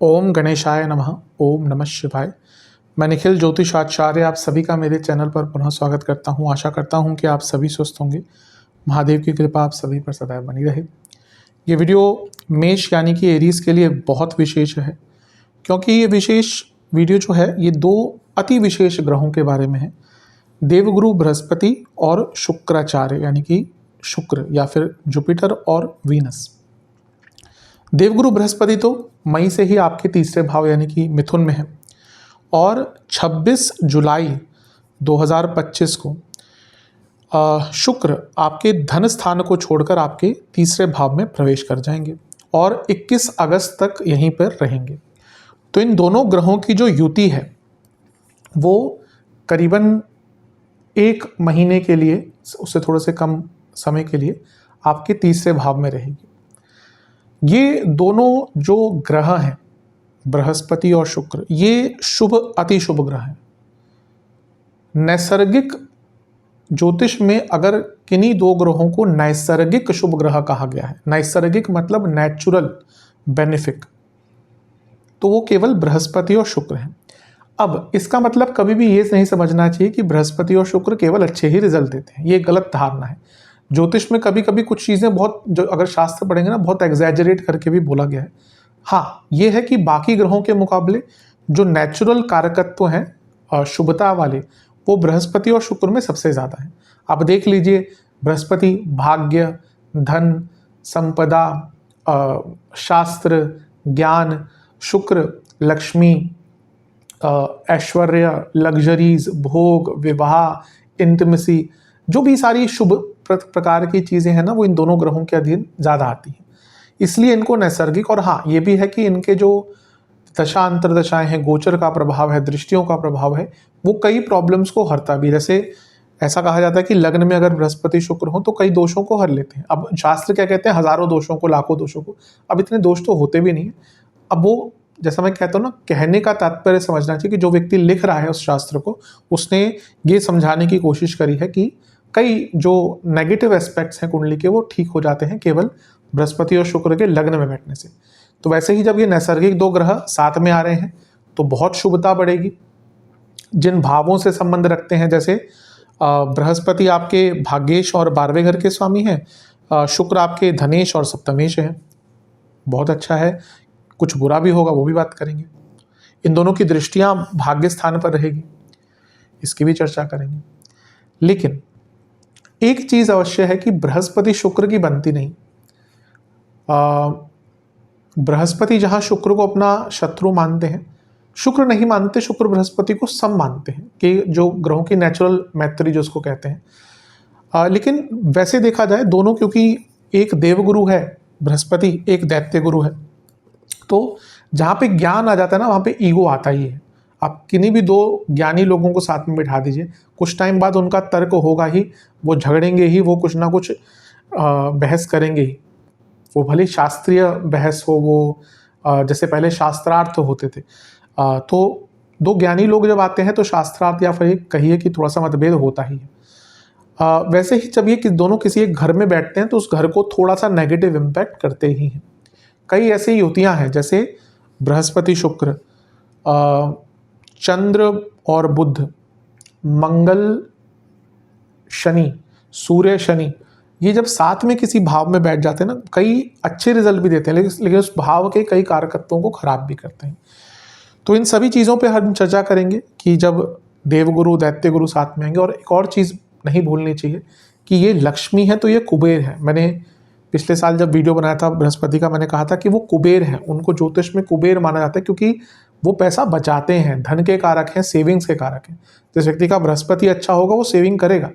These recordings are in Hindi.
ओम गणेशाय नमः। ओम नमः शिवाय। मैं निखिल ज्योतिषाचार्य आप सभी का मेरे चैनल पर पुनः स्वागत करता हूं। आशा करता हूं कि आप सभी स्वस्थ होंगे। महादेव की कृपा आप सभी पर सदैव बनी रहे। ये वीडियो मेष यानी कि एरीज के लिए बहुत विशेष है, क्योंकि ये विशेष वीडियो जो है ये दो अति विशेष ग्रहों के बारे में है, देवगुरु बृहस्पति और शुक्राचार्य यानी कि शुक्र या फिर जुपिटर और वीनस। देवगुरु बृहस्पति तो मई से ही आपके तीसरे भाव यानी कि मिथुन में है और 26 जुलाई 2025 को शुक्र आपके धन स्थान को छोड़कर आपके तीसरे भाव में प्रवेश कर जाएंगे और 21 अगस्त तक यहीं पर रहेंगे। तो इन दोनों ग्रहों की जो युति है वो करीबन 1 महीने के लिए, उससे थोड़े से कम समय के लिए आपके तीसरे भाव में रहेगी। ये दोनों जो ग्रह हैं बृहस्पति और शुक्र, ये शुभ अति शुभ ग्रह हैं। नैसर्गिक ज्योतिष में अगर किन्हीं दो ग्रहों को नैसर्गिक शुभ ग्रह कहा गया है, नैसर्गिक मतलब नेचुरल बेनिफिक, तो वो केवल बृहस्पति और शुक्र हैं। अब इसका मतलब कभी भी ये नहीं समझना चाहिए कि बृहस्पति और शुक्र केवल अच्छे ही रिजल्ट देते हैं, ये गलत धारणा है। ज्योतिष में कभी कभी कुछ चीज़ें बहुत, जो अगर शास्त्र पढ़ेंगे ना, बहुत एग्जैजरेट करके भी बोला गया है। हाँ, ये है कि बाकी ग्रहों के मुकाबले जो नेचुरल कारकत्व हैं शुभता वाले, वो बृहस्पति और शुक्र में सबसे ज़्यादा है। आप देख लीजिए, बृहस्पति भाग्य, धन, संपदा, शास्त्र, ज्ञान, शुक्र लक्ष्मी, ऐश्वर्य, लग्जरीज, भोग, विवाह, इंटिमेसी, जो भी सारी शुभ प्रकार की चीज़ें हैं ना, वो इन दोनों ग्रहों के अधीन ज़्यादा आती हैं। इसलिए इनको नैसर्गिक, और हाँ ये भी है कि इनके जो दशा अंतरदशाएं हैं, गोचर का प्रभाव है, दृष्टियों का प्रभाव है, वो कई प्रॉब्लम्स को हरता भी। जैसे ऐसा कहा जाता है कि लग्न में अगर बृहस्पति शुक्र हो तो कई दोषों को हर लेते हैं। अब शास्त्र क्या कहते हैं, हजारों दोषों को, लाखों दोषों को। अब इतने दोष तो होते भी नहीं है। अब वो, जैसा मैं कहता हूँ ना, कहने का तात्पर्य समझना चाहिए कि जो व्यक्ति लिख रहा है उस शास्त्र को, उसने ये समझाने की कोशिश करी है कि कई जो नेगेटिव एस्पेक्ट्स हैं कुंडली के, वो ठीक हो जाते हैं केवल बृहस्पति और शुक्र के लग्न में बैठने से। तो वैसे ही जब ये नैसर्गिक दो ग्रह साथ में आ रहे हैं तो बहुत शुभता बढ़ेगी। जिन भावों से संबंध रखते हैं, जैसे बृहस्पति आपके भाग्येश और 12वें घर के स्वामी हैं, शुक्र आपके धनेश और सप्तमेश हैं, बहुत अच्छा है। कुछ बुरा भी होगा, वो भी बात करेंगे। इन दोनों की दृष्टियां भाग्य स्थान पर रहेगी, इसकी भी चर्चा करेंगे। लेकिन एक चीज अवश्य है कि बृहस्पति शुक्र की बनती नहीं। बृहस्पति जहां शुक्र को अपना शत्रु मानते हैं, शुक्र नहीं मानते, शुक्र बृहस्पति को सम मानते हैं कि जो ग्रहों की नेचुरल मैत्री जो उसको कहते हैं। लेकिन वैसे देखा जाए दोनों, क्योंकि एक देवगुरु है बृहस्पति, एक दैत्य गुरु है, तो जहाँ पे ज्ञान आ जाता है ना, वहाँ पे ईगो आता ही है। आप किन्हीं भी दो ज्ञानी लोगों को साथ में बिठा दीजिए, कुछ टाइम बाद उनका तर्क होगा ही, वो झगड़ेंगे ही, वो कुछ ना कुछ बहस करेंगे ही। वो भले शास्त्रीय बहस हो, वो जैसे पहले शास्त्रार्थ होते थे, तो दो ज्ञानी लोग जब आते हैं तो शास्त्रार्थ या फिर कहिए कि थोड़ा सा मतभेद होता ही है। वैसे ही जब ये दोनों किसी एक घर में बैठते हैं तो उस घर को थोड़ा सा नेगेटिव इम्पैक्ट करते ही हैं। कई ऐसी युतियाँ हैं, जैसे बृहस्पति शुक्र, चंद्र और बुध, मंगल शनि, सूर्य शनि, ये जब साथ में किसी भाव में बैठ जाते हैं ना, कई अच्छे रिजल्ट भी देते हैं, लेकिन उस भाव के कई कारकत्वों को खराब भी करते हैं। तो इन सभी चीज़ों पे हम चर्चा करेंगे कि जब देवगुरु दैत्य गुरु साथ में आएंगे। और एक और चीज़ नहीं भूलनी चाहिए कि ये लक्ष्मी है तो ये कुबेर है। मैंने पिछले साल जब वीडियो बनाया था बृहस्पति का, मैंने कहा था कि वो कुबेर है, उनको ज्योतिष में कुबेर माना जाता है, क्योंकि वो पैसा बचाते हैं, धन के कारक हैं, सेविंग्स के कारक हैं। जिस व्यक्ति का बृहस्पति अच्छा होगा वो सेविंग करेगा,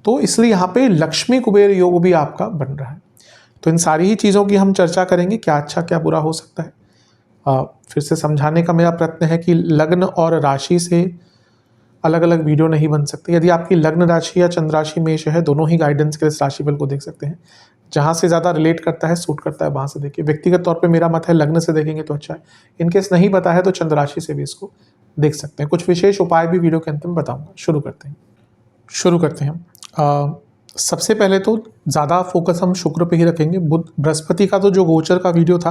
तो इसलिए यहाँ पे लक्ष्मी कुबेर योग भी आपका बन रहा है। तो इन सारी ही चीज़ों की हम चर्चा करेंगे, क्या अच्छा क्या बुरा हो सकता है। फिर से समझाने का मेरा प्रयत्न है कि लग्न और राशि से अलग अलग वीडियो नहीं बन सकते। यदि आपकी लग्न राशि या चंद्र राशि मेष है, दोनों ही गाइडेंस के इस राशिफल को देख सकते हैं। जहाँ से ज़्यादा रिलेट करता है, सूट करता है, वहाँ से देखिए। व्यक्तिगत तौर पे मेरा मत है लग्न से देखेंगे तो अच्छा है। इनकेस नहीं पता है तो चंद्र राशि से भी इसको देख सकते हैं। कुछ विशेष उपाय भी वीडियो के अंत में बताऊँगा। शुरू करते हैं। सबसे पहले तो ज़्यादा फोकस हम शुक्र पे ही रखेंगे। बुध बृहस्पति का तो जो गोचर का वीडियो था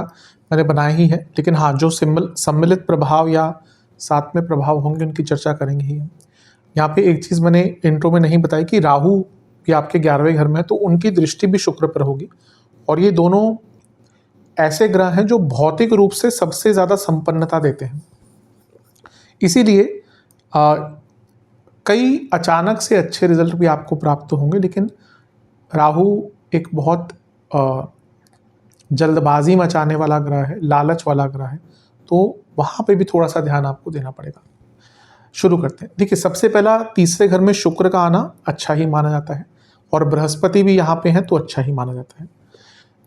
मैंने बनाया ही है, लेकिन हाँ जो सम्मिलित प्रभाव या साथ में प्रभाव होंगे उनकी चर्चा करेंगे ही हम। यहाँ पे एक चीज़ मैंने इंट्रो में नहीं बताई कि राहु भी आपके 11वें घर में है, तो उनकी दृष्टि भी शुक्र पर होगी। और ये दोनों ऐसे ग्रह हैं जो भौतिक रूप से सबसे ज़्यादा संपन्नता देते हैं। इसीलिए कई अचानक से अच्छे रिजल्ट भी आपको प्राप्त होंगे, लेकिन राहु एक बहुत जल्दबाजी मचाने वाला ग्रह है, लालच वाला ग्रह है, तो वहाँ पे भी थोड़ा सा ध्यान आपको देना पड़ेगा। शुरू करते हैं। देखिए, सबसे पहला तीसरे घर में शुक्र का आना अच्छा ही माना जाता है, और बृहस्पति भी यहाँ पे हैं तो अच्छा ही माना जाता है।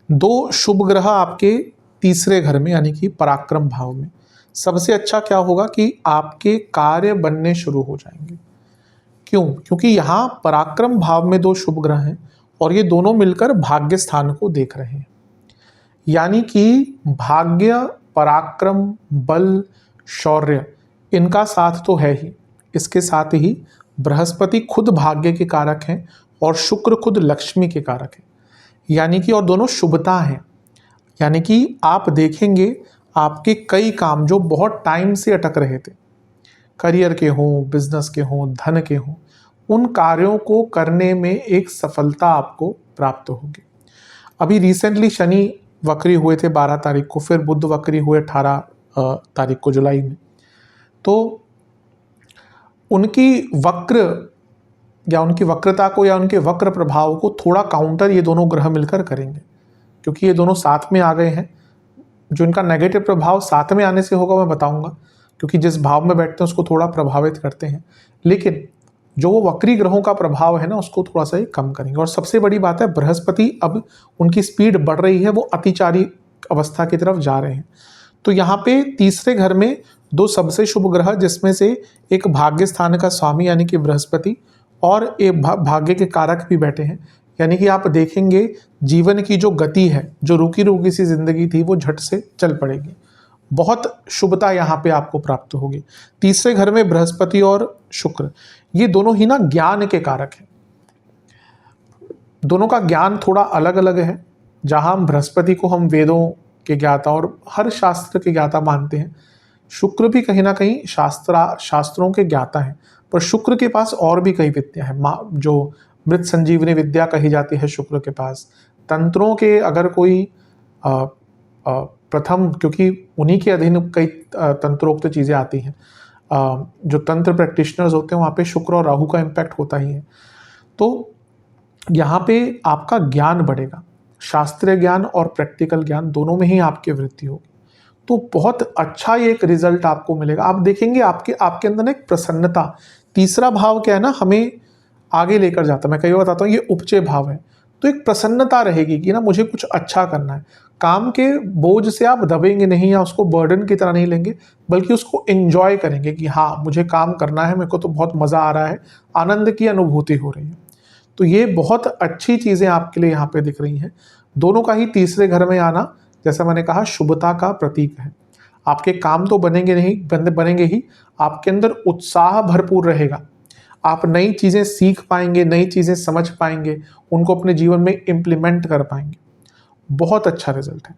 दो शुभ ग्रह आपके तीसरे घर में यानी कि पराक्रम भाव में, सबसे अच्छा क्या होगा कि आपके कार्य बनने शुरू हो जाएंगे। क्यों? क्योंकि यहाँ पराक्रम भाव में दो शुभ ग्रह हैं और ये दोनों मिलकर भाग्य स्थान को देख रहे हैं, यानी कि भाग्य, पराक्रम, बल, शौर्य इनका साथ तो है ही, इसके साथ ही बृहस्पति खुद भाग्य के कारक हैं और शुक्र खुद लक्ष्मी के कारक हैं, यानी कि और दोनों शुभता हैं। यानी कि आप देखेंगे आपके कई काम जो बहुत टाइम से अटक रहे थे, करियर के हों, बिजनेस के हों, धन के हों, उन कार्यों को करने में एक सफलता आपको प्राप्त होगी। अभी रिसेंटली शनि वक्री हुए थे 12 तारीख को, फिर बुध वक्री हुए 18 तारीख को जुलाई में। तो उनकी वक्र या उनकी वक्रता को या उनके वक्र प्रभाव को थोड़ा काउंटर ये दोनों ग्रह मिलकर करेंगे, क्योंकि ये दोनों साथ में आ गए हैं। जो इनका नेगेटिव प्रभाव साथ में आने से होगा मैं बताऊंगा, क्योंकि जिस भाव में बैठते हैं उसको थोड़ा प्रभावित करते हैं, लेकिन जो वो वक्री ग्रहों का प्रभाव है ना उसको थोड़ा सा ही कम करेंगे। और सबसे बड़ी बात है, बृहस्पति अब उनकी स्पीड बढ़ रही है, वो अतिचारी अवस्था की तरफ जा रहे हैं। तो यहाँ पे तीसरे घर में दो सबसे शुभ ग्रह, जिसमें से एक भाग्य स्थान का स्वामी यानी कि बृहस्पति और एक भाग्य के कारक भी बैठे हैं, यानी कि आप देखेंगे जीवन की जो गति है, जो रुकी रुकी सी जिंदगी थी, वो झट से चल पड़ेगी। बहुत शुभता यहाँ पे आपको प्राप्त होगी। तीसरे घर में बृहस्पति और शुक्र ये दोनों ही ना ज्ञान के कारक हैं। दोनों का ज्ञान थोड़ा अलग अलग है। जहाँ बृहस्पति को हम वेदों के ज्ञाता और हर शास्त्र के ज्ञाता मानते हैं, शुक्र भी कहीं ना कहीं शास्त्रों के ज्ञाता हैं, पर शुक्र के पास और भी कई विद्या है। जो मृत संजीवनी विद्या कही जाती है शुक्र के पास। तंत्रों के अगर कोई प्रथम, क्योंकि उन्हीं के अधीन कई तंत्रोक्त चीज़ें आती हैं, जो तंत्र प्रैक्टिशनर्स होते हैं वहाँ पे शुक्र और राहु का इम्पैक्ट होता ही है। तो यहाँ पे आपका ज्ञान बढ़ेगा, शास्त्रीय ज्ञान और प्रैक्टिकल ज्ञान दोनों में ही आपकी वृद्धि होगी। तो बहुत अच्छा ये एक रिजल्ट आपको मिलेगा। आप देखेंगे आपके अंदर एक प्रसन्नता। तीसरा भाव क्या है ना, हमें आगे लेकर जाता है। मैं कई बार बताता हूँ ये उपचय भाव है, तो एक प्रसन्नता रहेगी कि ना मुझे कुछ अच्छा करना है। काम के बोझ से आप दबेंगे नहीं या उसको बर्डन की तरह नहीं लेंगे, बल्कि उसको एंजॉय करेंगे कि हाँ मुझे काम करना है, मेरे को तो बहुत मज़ा आ रहा है, आनंद की अनुभूति हो रही है। तो ये बहुत अच्छी चीज़ें आपके लिए यहाँ पे दिख रही हैं। दोनों का ही तीसरे घर में आना, जैसा मैंने कहा, शुभता का प्रतीक है। आपके काम तो बनेंगे ही, आपके अंदर उत्साह भरपूर रहेगा। आप नई चीज़ें सीख पाएंगे, नई चीज़ें समझ पाएंगे, उनको अपने जीवन में इम्प्लीमेंट कर पाएंगे। बहुत अच्छा रिजल्ट है।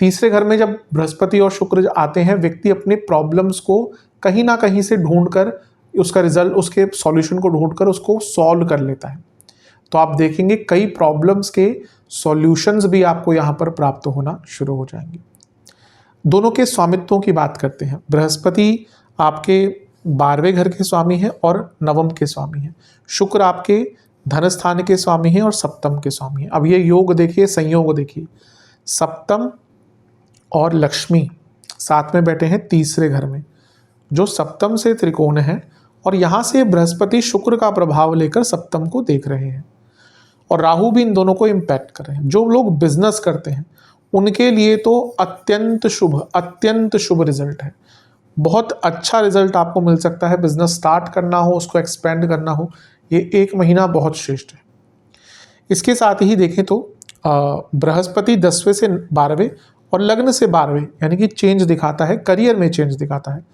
तीसरे घर में जब बृहस्पति और शुक्र आते हैं, व्यक्ति अपने प्रॉब्लम्स को कहीं ना कहीं से ढूंढकर उसका रिजल्ट, उसके सॉल्यूशन को ढूंढकर उसको सॉल्व कर लेता है। तो आप देखेंगे कई प्रॉब्लम्स के सॉल्यूशंस भी आपको यहाँ पर प्राप्त होना शुरू हो जाएंगे। दोनों के स्वामित्वों की बात करते हैं। बृहस्पति आपके 12वें घर के स्वामी हैं और नवम के स्वामी हैं। शुक्र आपके धन स्थान के स्वामी हैं और सप्तम के स्वामी हैं। अब ये योग देखिए, संयोग देखिए, सप्तम और लक्ष्मी साथ में बैठे हैं तीसरे घर में, जो सप्तम से त्रिकोण है, और यहाँ से बृहस्पति शुक्र का प्रभाव लेकर सप्तम को देख रहे हैं, और राहु भी इन दोनों को इम्पैक्ट कर रहे हैं। जो लोग बिजनेस करते हैं उनके लिए तो अत्यंत शुभ रिजल्ट है। बहुत अच्छा रिजल्ट आपको मिल सकता है। बिजनेस स्टार्ट करना हो, उसको एक्सपेंड करना हो, ये 1 महीना बहुत श्रेष्ठ है। इसके साथ ही देखें तो बृहस्पति 10वें से 12वें और लग्न से 12वें, यानी कि चेंज दिखाता है, करियर में चेंज दिखाता है।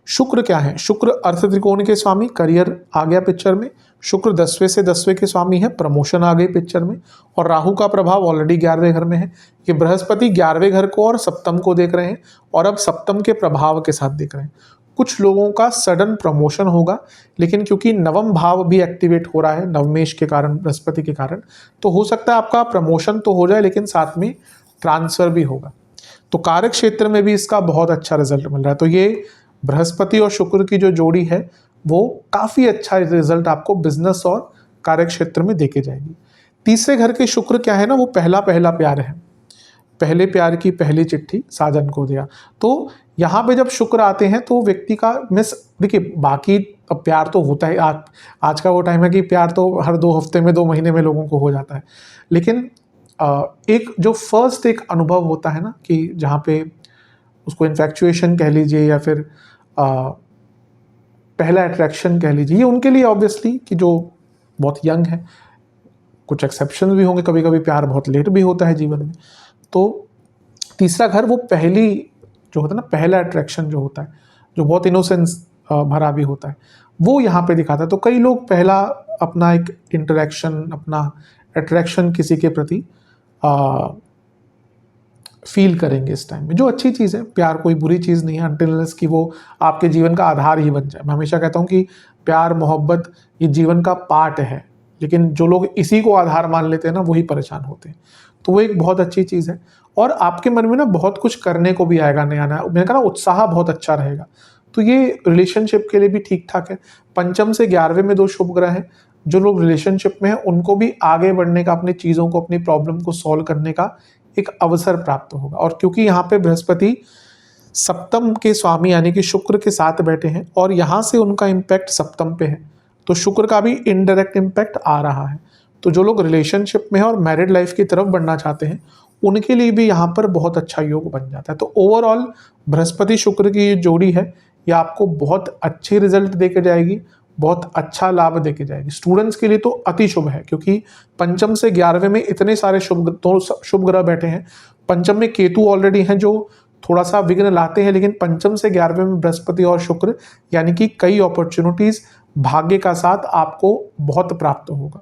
शुक्र क्या है? शुक्र अर्थ त्रिकोण के स्वामी, करियर आ गया पिक्चर में। शुक्र 10वें से 10वें के स्वामी है, प्रमोशन आ गई पिक्चर में। और राहु का प्रभाव ऑलरेडी 11वें घर में है। ये बृहस्पति 11वें घर को और सप्तम को देख रहे हैं और अब सप्तम के प्रभाव के साथ देख रहे हैं। कुछ लोगों का सडन प्रमोशन होगा, लेकिन क्योंकि नवम भाव भी एक्टिवेट हो रहा है नवमेश के कारण, बृहस्पति के कारण, तो हो सकता है आपका प्रमोशन तो हो जाए लेकिन साथ में ट्रांसफर भी होगा। तो कार्य क्षेत्र में भी इसका बहुत अच्छा रिजल्ट मिल रहा है। तो ये बृहस्पति और शुक्र की जो जोड़ी है वो काफ़ी अच्छा रिजल्ट आपको बिजनेस और कार्य क्षेत्र में देके जाएगी। तीसरे घर के शुक्र क्या है ना, वो पहला पहला प्यार है, पहले प्यार की पहली चिट्ठी साजन को दिया। तो यहाँ पे जब शुक्र आते हैं तो व्यक्ति का देखिए बाकी अब प्यार तो होता है, आज का वो टाइम है कि प्यार तो हर 2 हफ्ते में 2 महीने में लोगों को हो जाता है, लेकिन एक जो फर्स्ट एक अनुभव होता है ना कि जहाँ पे उसको इन्फैक्चुएशन कह लीजिए या फिर पहला अट्रैक्शन कह लीजिए, ये उनके लिए ऑब्वियसली कि जो बहुत यंग है, कुछ एक्सेप्शन भी होंगे, कभी कभी प्यार बहुत लेट भी होता है जीवन में। तो तीसरा घर वो पहली जो होता है ना, पहला अट्रैक्शन जो होता है, जो बहुत इनोसेंस भरा भी होता है, वो यहाँ पे दिखाता है। तो कई लोग पहला अपना एक इंटरेक्शन, अपना अट्रैक्शन किसी के प्रति फील करेंगे इस टाइम में, जो अच्छी चीज़ है। प्यार कोई बुरी चीज़ नहीं है अनटिल अनलेस कि वो आपके जीवन का आधार ही बन जाए। मैं हमेशा कहता हूँ कि प्यार मोहब्बत ये जीवन का पार्ट है, लेकिन जो लोग इसी को आधार मान लेते हैं ना, वही परेशान होते हैं। तो वो एक बहुत अच्छी चीज़ है और आपके मन में ना बहुत कुछ करने को भी आएगा नया नया। मैंने कहा ना, उत्साह बहुत अच्छा रहेगा। तो ये रिलेशनशिप के लिए भी ठीक ठाक है। पंचम से 11वें में 2 शुभ ग्रह हैं। जो लोग रिलेशनशिप में हैं उनको भी आगे बढ़ने का, अपनी चीज़ों को, अपनी प्रॉब्लम को सॉल्व करने का एक अवसर प्राप्त होगा। और क्योंकि यहाँ पे बृहस्पति सप्तम के स्वामी यानी कि शुक्र के साथ बैठे हैं और यहाँ से उनका इम्पैक्ट सप्तम पे है, तो शुक्र का भी इनडायरेक्ट इम्पैक्ट आ रहा है। तो जो लोग रिलेशनशिप में हैं और मैरिड लाइफ की तरफ बढ़ना चाहते हैं उनके लिए भी यहाँ पर बहुत अच्छा योग बन जाता है। तो ओवरऑल बृहस्पति शुक्र की ये जोड़ी है, ये आपको बहुत अच्छे रिजल्ट देके जाएगी, बहुत अच्छा लाभ देके जाएगी। स्टूडेंट्स के लिए तो अति शुभ है, क्योंकि पंचम से 11वें में इतने सारे शुभ ग्रह बैठे हैं। पंचम में केतु ऑलरेडी हैं जो थोड़ा सा विघ्न लाते हैं, लेकिन पंचम से 11वें में बृहस्पति और शुक्र, यानी कि कई अपॉर्चुनिटीज भाग्य का साथ आपको बहुत प्राप्त होगा।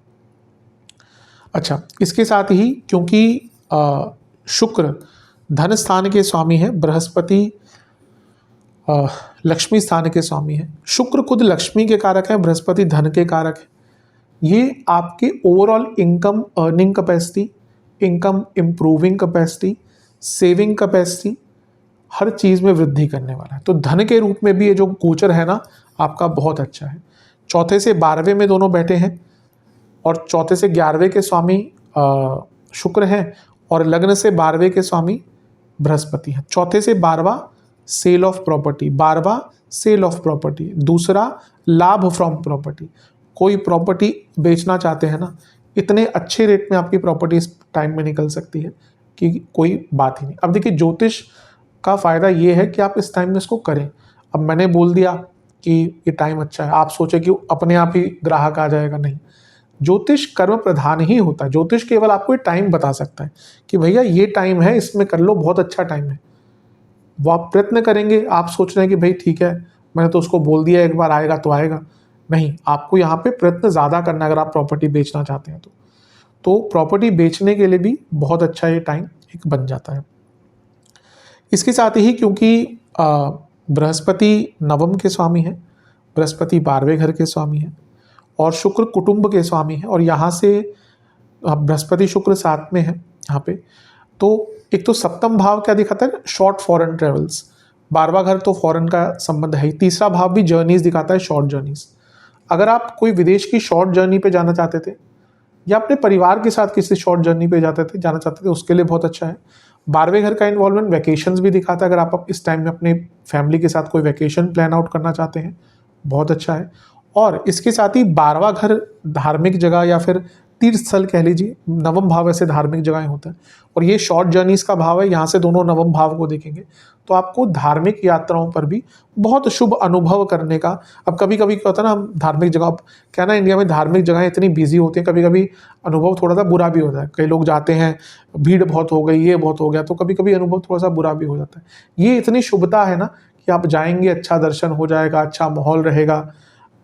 अच्छा, इसके साथ ही क्योंकि शुक्र धन स्थान के स्वामी है, बृहस्पति लक्ष्मी स्थान के स्वामी है। शुक्र खुद लक्ष्मी के कारक है, बृहस्पति धन के कारक है। ये आपके overall income earning capacity, income improving capacity, saving capacity, हर चीज़ में वृद्धि करने वाला है। तो धन के रूप में भी ये जो गोचर है ना आपका बहुत अच्छा है। चौथे से 12वें में दोनों बैठे हैं और चौथे से 11वें के स्वामी शुक्र हैं और लग्न से 12वें के स्वामी बृहस्पति हैं। चौथे से 12वां सेल ऑफ प्रॉपर्टी, 12वां सेल ऑफ प्रॉपर्टी, दूसरा लाभ फ्रॉम प्रॉपर्टी। कोई प्रॉपर्टी बेचना चाहते हैं ना, इतने अच्छे रेट में आपकी प्रॉपर्टी इस टाइम में निकल सकती है कि कोई बात ही नहीं। अब देखिए, ज्योतिष का फ़ायदा ये है कि आप इस टाइम में इसको करें। अब मैंने बोल दिया कि ये टाइम अच्छा है, आप सोचे कि अपने आप ही ग्राहक आ जाएगा, नहीं। ज्योतिष कर्म प्रधान ही होता है। ज्योतिष केवल आपको ये टाइम बता सकता है कि भैया ये टाइम है, इसमें कर लो, बहुत अच्छा टाइम है। वो आप प्रयत्न करेंगे, आप सोच रहे हैं कि भाई ठीक है, मैंने तो उसको बोल दिया एक बार आएगा तो आएगा, नहीं। आपको यहाँ पे प्रयत्न ज़्यादा करना है अगर आप प्रॉपर्टी बेचना चाहते हैं तो प्रॉपर्टी बेचने के लिए भी बहुत अच्छा ये टाइम एक बन जाता है। इसके साथ ही क्योंकि बृहस्पति नवम के स्वामी है, बृहस्पति 12वें घर के स्वामी है और शुक्र कुटुंब के स्वामी है, और यहाँ से बृहस्पति शुक्र साथ में है यहाँ पे, तो एक तो सप्तम भाव क्या दिखाता है, शॉर्ट फॉरेन ट्रेवल्स। 12वां घर तो फॉरेन का संबंध है ही। तीसरा भाव भी जर्नीज दिखाता है, शॉर्ट जर्नीज। अगर आप कोई विदेश की शॉर्ट जर्नी पे जाना चाहते थे या अपने परिवार के साथ किसी शॉर्ट जर्नी पे जाना चाहते थे, उसके लिए बहुत अच्छा है। 12वें घर का इन्वॉल्वमेंट वैकेशंस भी दिखाता है। अगर आप इस टाइम में अपने फैमिली के साथ कोई वैकेशन प्लान आउट करना चाहते हैं, बहुत अच्छा है। और इसके साथ ही 12वां घर धार्मिक जगह या फिर तीर्थ स्थल कह लीजिए, नवम भाव ऐसे धार्मिक जगहें होता है, और ये शॉर्ट जर्नीज का भाव है। यहाँ से दोनों नवम भाव को देखेंगे तो आपको धार्मिक यात्राओं पर भी बहुत शुभ अनुभव करने का। अब कभी कभी क्या होता है ना, हम धार्मिक जगह, क्या ना, इंडिया में धार्मिक जगहें इतनी बिजी होती हैं, कभी कभी अनुभव थोड़ा सा बुरा भी होता है। कई लोग जाते हैं, भीड़ बहुत हो गई, ये बहुत हो गया, तो कभी कभी अनुभव थोड़ा सा बुरा भी हो जाता है। ये इतनी शुभता है ना कि आप जाएंगे, अच्छा दर्शन हो जाएगा, अच्छा माहौल रहेगा।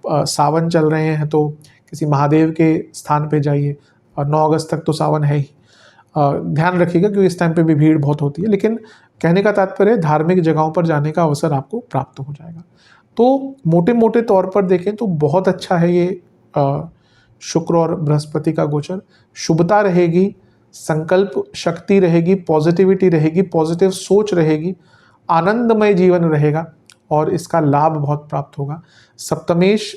सावन चल रहे हैं तो किसी महादेव के स्थान पे जाइए, और 9 अगस्त तक तो सावन है ही। ध्यान रखिएगा क्योंकि इस टाइम पे भी भीड़ बहुत होती है, लेकिन कहने का तात्पर्य धार्मिक जगहों पर जाने का अवसर आपको प्राप्त हो जाएगा। तो मोटे मोटे तौर पर देखें तो बहुत अच्छा है ये शुक्र और बृहस्पति का गोचर। शुभता रहेगी, संकल्प शक्ति रहेगी, पॉजिटिविटी रहेगी, पॉजिटिव सोच रहेगी, आनंदमय जीवन रहेगा और इसका लाभ बहुत प्राप्त होगा। सप्तमेश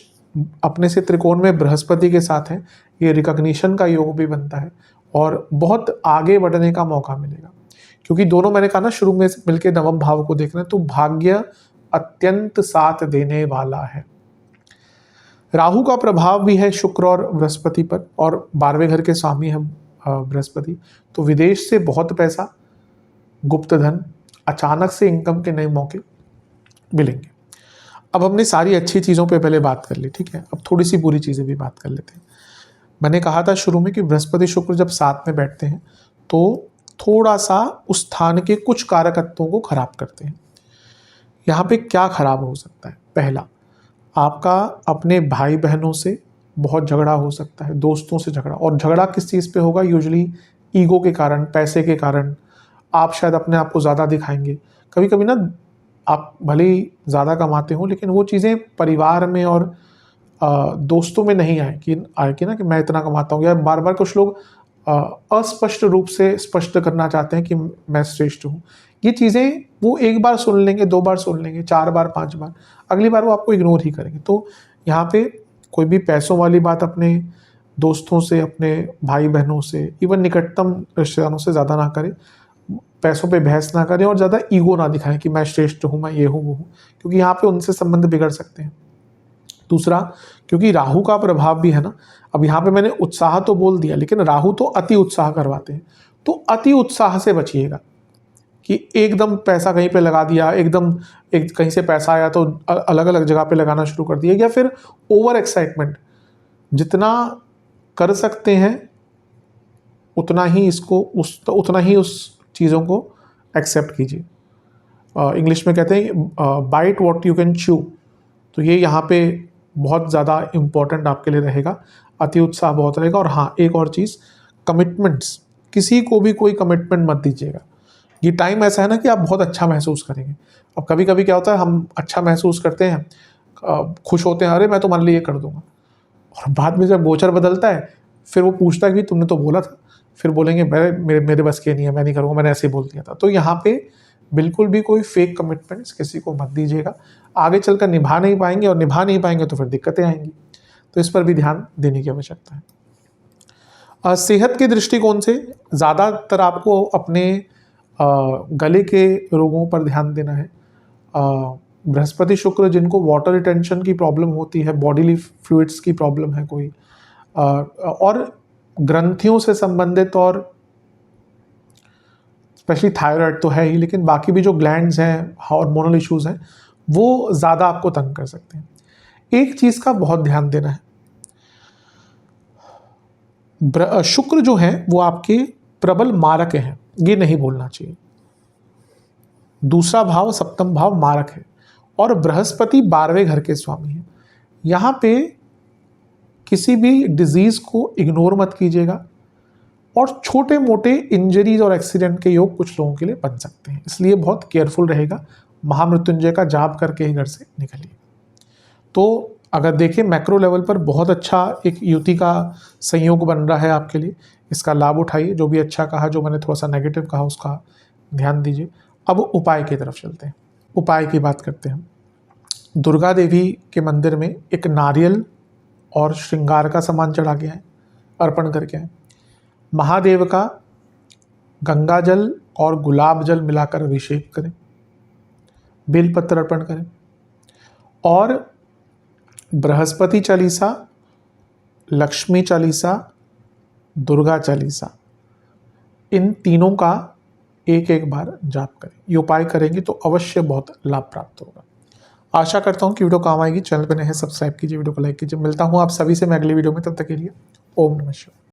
अपने से त्रिकोण में बृहस्पति के साथ है, ये रिकॉग्निशन का योग भी बनता है और बहुत आगे बढ़ने का मौका मिलेगा, क्योंकि दोनों मैंने कहा ना शुरू में मिलकर नवम भाव को देख रहे हैं, तो भाग्य अत्यंत साथ देने वाला है। राहु का प्रभाव भी है शुक्र और बृहस्पति पर, और 12वें घर के स्वामी है बृहस्पति, तो विदेश से बहुत पैसा, गुप्त धन, अचानक से इनकम के नए मौके मिलेंगे। अब हमने सारी अच्छी चीज़ों पे पहले बात कर ली, ठीक है। अब थोड़ी सी बुरी चीज़ें भी बात कर लेते हैं। मैंने कहा था शुरू में कि बृहस्पति शुक्र जब साथ में बैठते हैं तो थोड़ा सा उस स्थान के कुछ कारकत्वों को खराब करते हैं। यहाँ पे क्या खराब हो सकता है? पहला, आपका अपने भाई बहनों से बहुत झगड़ा हो सकता है, दोस्तों से झगड़ा, और झगड़ा किस चीज़ पे होगा? यूजुअली ईगो के कारण, पैसे के कारण। आप शायद अपने आप को ज़्यादा दिखाएंगे। कभी कभी ना आप भले ही ज़्यादा कमाते हो, लेकिन वो चीज़ें परिवार में और दोस्तों में नहीं आएगी ना कि मैं इतना कमाता हूँ, या बार बार कुछ लोग अस्पष्ट रूप से स्पष्ट करना चाहते हैं कि मैं श्रेष्ठ हूँ। ये चीज़ें वो एक बार सुन लेंगे, 2 बार सुन लेंगे, 4 बार 5 बार, अगली बार वो आपको इग्नोर ही करेंगे। तो यहाँ पे कोई भी पैसों वाली बात अपने दोस्तों से, अपने भाई बहनों से, इवन निकटतम रिश्तेदारों से ज़्यादा ना करें। पैसों पे बहस ना करें और ज़्यादा ईगो ना दिखाएं कि मैं श्रेष्ठ हूँ, मैं ये हूँ वो हूँ, क्योंकि यहाँ पे उनसे संबंध बिगड़ सकते हैं। दूसरा, क्योंकि राहु का प्रभाव भी है ना, अब यहाँ पे मैंने उत्साह तो बोल दिया, लेकिन राहु तो अति उत्साह करवाते हैं, तो अति उत्साह से बचिएगा कि एकदम पैसा कहीं पे लगा दिया, एकदम कहीं से पैसा आया तो अलग अलग जगह पे लगाना शुरू कर दिया, या फिर ओवर एक्साइटमेंट। जितना कर सकते हैं उतना ही उतना ही उस चीज़ों को एक्सेप्ट कीजिए। इंग्लिश में कहते हैं bite what you can chew, तो ये यहाँ पे बहुत ज़्यादा इम्पोर्टेंट आपके लिए रहेगा। अति उत्साह बहुत रहेगा। और हाँ, एक और चीज़, कमिटमेंट्स, किसी को भी कोई कमिटमेंट मत दीजिएगा। ये टाइम ऐसा है ना कि आप बहुत अच्छा महसूस करेंगे। अब कभी कभी क्या होता है, हम अच्छा महसूस करते हैं, खुश होते हैं, अरे मैं तुम्हारे लिए ये कर दूंगा, और बाद में जब गोचर बदलता है फिर वो पूछता है कि तुमने तो बोला था, फिर बोलेंगे मेरे बस के नहीं है, मैं नहीं करूँगा, मैंने ऐसे ही बोल दिया था। तो यहाँ पे बिल्कुल भी कोई फेक कमिटमेंट्स किसी को मत दीजिएगा। आगे चलकर निभा नहीं पाएंगे, और निभा नहीं पाएंगे तो फिर दिक्कतें आएंगी। तो इस पर भी ध्यान देने की आवश्यकता है। सेहत के दृष्टिकोण से ज़्यादातर आपको अपने गले के रोगों पर ध्यान देना है। बृहस्पति शुक्र जिनको वाटर रिटेंशन की प्रॉब्लम होती है, बॉडीली फ्लूइड्स की प्रॉब्लम है कोई, और ग्रंथियों से संबंधित, और स्पेशली थायराइड तो है ही, लेकिन बाकी भी जो ग्लैंड्स हैं, हार्मोनल इश्यूज हैं, वो ज़्यादा आपको तंग कर सकते हैं। एक चीज़ का बहुत ध्यान देना है, शुक्र जो है वो आपके प्रबल मारक हैं, ये नहीं भूलना चाहिए। दूसरा भाव, सप्तम भाव मारक है, और बृहस्पति 12वें घर के स्वामी हैं। यहाँ पे किसी भी डिजीज़ को इग्नोर मत कीजिएगा, और छोटे मोटे इंजरीज और एक्सीडेंट के योग कुछ लोगों के लिए बन सकते हैं, इसलिए बहुत केयरफुल रहेगा। महामृत्युंजय का जाप करके ही घर से निकलिए। तो अगर देखें मैक्रो लेवल पर बहुत अच्छा एक युति का संयोग बन रहा है आपके लिए, इसका लाभ उठाइए। जो भी अच्छा कहा, जो मैंने थोड़ा सा नेगेटिव कहा, उसका ध्यान दीजिए। अब उपाय की तरफ चलते हैं। उपाय की बात करते हैं। दुर्गा देवी के मंदिर में एक नारियल और श्रृंगार का सामान चढ़ा के आए, अर्पण करके आए। महादेव का गंगा जल और गुलाब जल मिलाकर अभिषेक करें, बेलपत्र अर्पण करें, और बृहस्पति चालीसा, लक्ष्मी चालीसा, दुर्गा चालीसा, इन तीनों का एक एक बार जाप करें। ये उपाय करेंगे तो अवश्य बहुत लाभ प्राप्त होगा। आशा करता हूँ कि वीडियो काम आएगी। चैनल पर नए हैं, सब्सक्राइब कीजिए, वीडियो को लाइक कीजिए। मिलता हूँ आप सभी से मैं अगली वीडियो में, तब तक के लिए ओम नमः शिवाय।